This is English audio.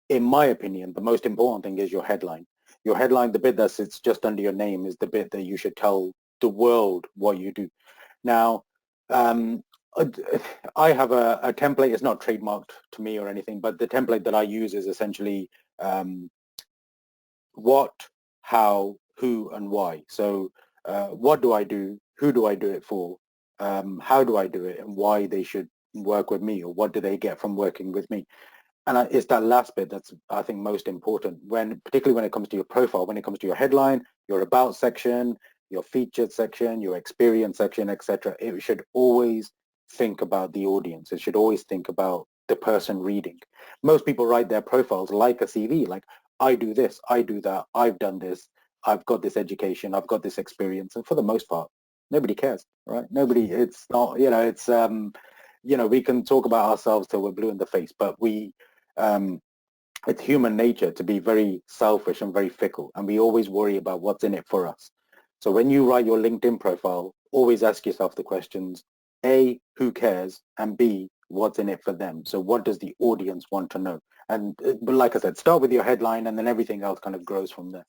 in my opinion, the most important thing is your headline. Your headline, the bit that sits just under your name, is the bit that you should tell the world what you do. Now, um, I have a template. It's not trademarked to me or anything, but the template that I use is essentially um, what, how, who, and why. So what do I do? Who do I do it for? How do I do it? And why they should work with me, or what do they get from working with me? And it's that last bit that's, I think, most important, particularly when it comes to your profile, when it comes to your headline, your about section, your featured section, your experience section, etc. It should always think about the audience. It should always think about the person reading. Most people write their profiles like a CV, like, I do this, I do that, I've done this, I've got this education, I've got this experience. And for the most part, nobody cares, right? Nobody, it's not, it's, we can talk about ourselves till we're blue in the face, but um, it's human nature to be very selfish and very fickle, and we always worry about what's in it for us. So when you write your LinkedIn profile, always ask yourself the questions: A, who cares? And B, what's in it for them? So what does the audience want to know? And but like I said, start with your headline, and then everything else kind of grows from there.